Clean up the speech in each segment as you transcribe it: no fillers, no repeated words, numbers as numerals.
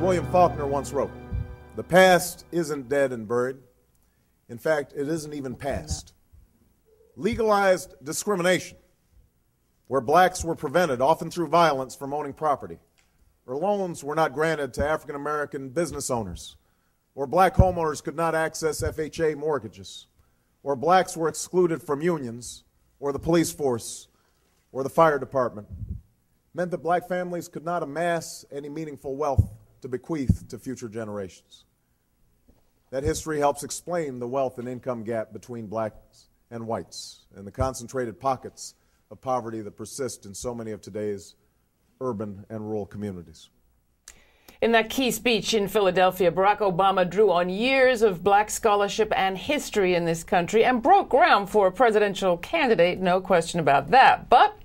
William Faulkner once wrote, "The past isn't dead and buried. In fact, it isn't even past." Legalized discrimination, where blacks were prevented, often through violence, from owning property, or loans were not granted to African American business owners, or black homeowners could not access FHA mortgages, or blacks were excluded from unions, or the police force, or the fire department, meant that black families could not amass any meaningful wealth to bequeath to future generations. That history helps explain the wealth and income gap between blacks and whites and the concentrated pockets of poverty that persist in so many of today's urban and rural communities. In that key speech in Philadelphia, Barack Obama drew on years of black scholarship and history in this country and broke ground for a presidential candidate, no question about that. But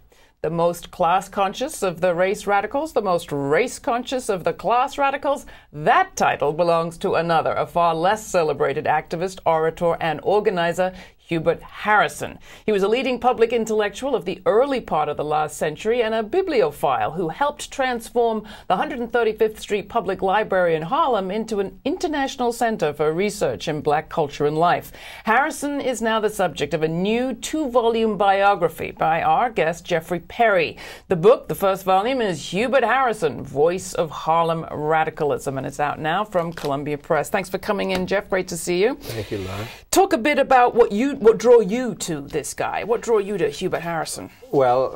the most class-conscious of the race radicals, the most race-conscious of the class radicals, that title belongs to another, a far less celebrated activist, orator, and organizer, Hubert Harrison. He was a leading public intellectual of the early part of the last century and a bibliophile who helped transform the 135th Street Public Library in Harlem into an international center for research in black culture and life. Harrison is now the subject of a new 2-volume biography by our guest, Jeffrey Perry. The book, the first volume, is Hubert Harrison, Voice of Harlem Radicalism, and it's out now from Columbia Press. Thanks for coming in, Jeff. Great to see you. Thank you, Laura. Talk a bit about what drew you to this guy? What drew you to Hubert Harrison? Well,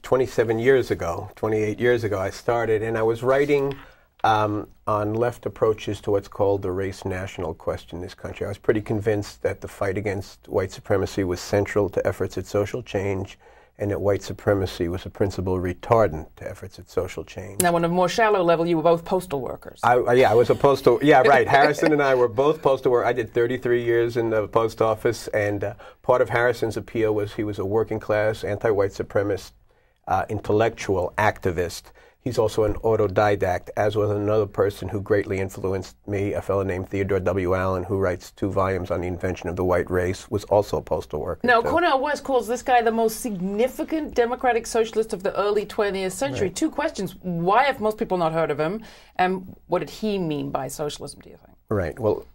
28 years ago, I started, and I was writing on left approaches to what's called the race national question in this country. I was pretty convinced that the fight against white supremacy was central to efforts at social change, and that white supremacy was a principal retardant to efforts at social change. Now, on a more shallow level, you were both postal workers. I was a postal, yeah, right. Harrison and I were both postal workers. I did 33 years in the post office, and part of Harrison's appeal was he was a working class, anti-white supremacist, intellectual activist. He's also an autodidact, as was another person who greatly influenced me, a fellow named Theodore W. Allen, who writes 2 volumes on the invention of the white race, was also a postal worker. Now, Cornel West calls this guy the most significant democratic socialist of the early 20th century. Right. 2 questions. Why have most people not heard of him? And what did he mean by socialism, do you think? Right. Well,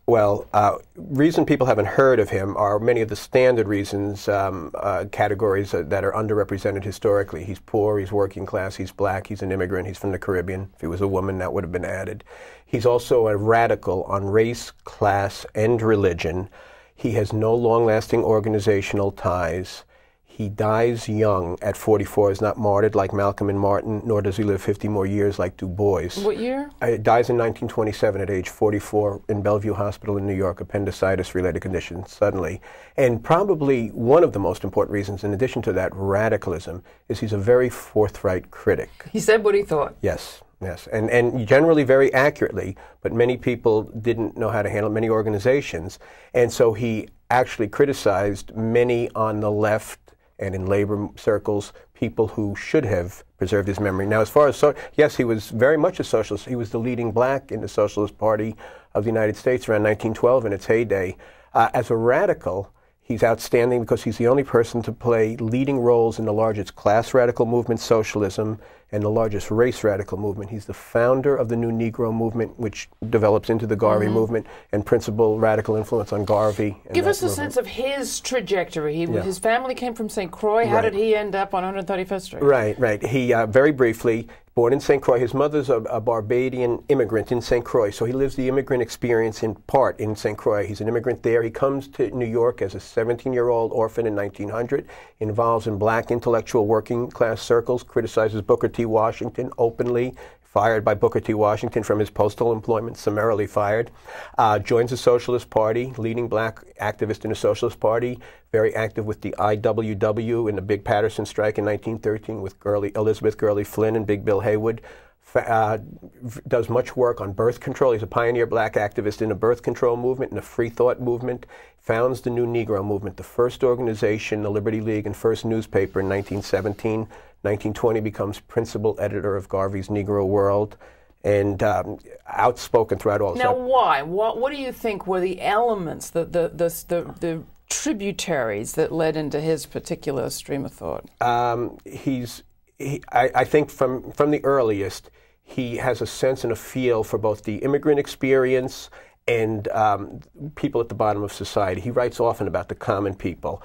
reason people haven't heard of him are many of the standard reasons, categories that are underrepresented historically. He's poor, he's working class, he's black, he's an immigrant, he's from the Caribbean. If he was a woman, that would have been added. He's also a radical on race, class, and religion. He has no long-lasting organizational ties. He dies young at 44, is not martyred like Malcolm and Martin, nor does he live 50 more years like Du Bois. What year? He dies in 1927 at age 44 in Bellevue Hospital in New York, appendicitis-related condition, suddenly. And probably one of the most important reasons, in addition to that radicalism, is he's a very forthright critic. He said what he thought. Yes. Yes, and generally very accurately, but many people didn't know how to handle it, many organizations. And so he actually criticized many on the left and in labor circles, people who should have preserved his memory. Now, as far as, yes, he was very much a socialist. He was the leading black in the Socialist Party of the United States around 1912 in its heyday. As a radical, he's outstanding because he's the only person to play leading roles in the largest class radical movement, socialism, and the largest race radical movement. He's the founder of the New Negro movement, which develops into the Garvey movement, and principal radical influence on Garvey. Give us a sense of his trajectory. His family came from St. Croix. How did he end up on 135th Street? Right. He, very briefly, born in St. Croix. His mother's a Barbadian immigrant in St. Croix, so he lives the immigrant experience in part in St. Croix. He's an immigrant there. He comes to New York as a 17-year-old orphan in 1900, involves in black intellectual working class circles, criticizes Booker T. Washington openly, fired by Booker T. Washington from his postal employment, summarily fired, joins the Socialist Party, leading black activist in the Socialist Party, very active with the IWW in the Big Patterson strike in 1913 with Elizabeth Gurley Flynn and Big Bill Haywood, does much work on birth control. He's a pioneer black activist in the birth control movement and the free thought movement, founds the New Negro movement, the first organization, the Liberty League, and first newspaper in 1917. 1920 becomes principal editor of Garvey's Negro World, and outspoken throughout all. Now, why? What do you think were the elements, the tributaries that led into his particular stream of thought? I think from the earliest, he has a sense and a feel for both the immigrant experience and people at the bottom of society. He writes often about the common people.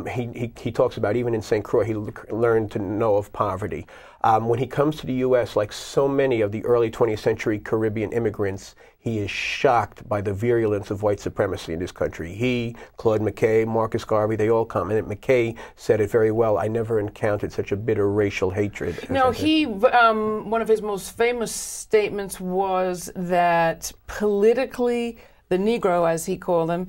He talks about, even in St. Croix, he learned to know of poverty. When he comes to the U.S., like so many of the early 20th century Caribbean immigrants, he is shocked by the virulence of white supremacy in this country. He, Claude McKay, Marcus Garvey, they all commented. McKay said it very well, "I never encountered such a bitter racial hatred." No, one of his most famous statements was that politically, the Negro, as he called him,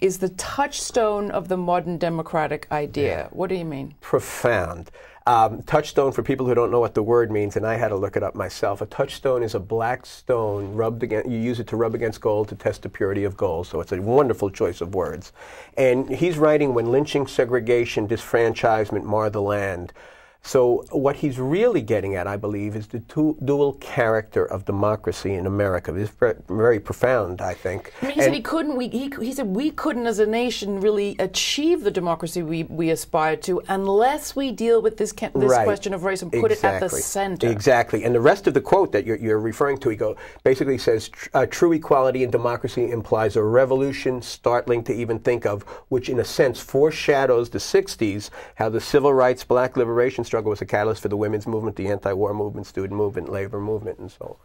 is the touchstone of the modern democratic idea. Yeah. What do you mean? Profound. Touchstone, for people who don't know what the word means, and I had to look it up myself, a touchstone is a black stone rubbed against, you use it to rub against gold to test the purity of gold, so it's a wonderful choice of words. And he's writing when lynching, segregation, disfranchisement mar the land. So what he's really getting at, I believe, is the dual character of democracy in America. It's very profound, I think. I mean, he said he couldn't. He said we couldn't, as a nation, really achieve the democracy we aspire to unless we deal with this question of race and put it at the center. Exactly. And the rest of the quote that you're referring to, basically says, "True equality in democracy implies a revolution startling to even think of, which in a sense foreshadows the '60s, how the civil rights, black liberation struggle was a catalyst for the women's movement, the anti-war movement, student movement, labor movement, and so on."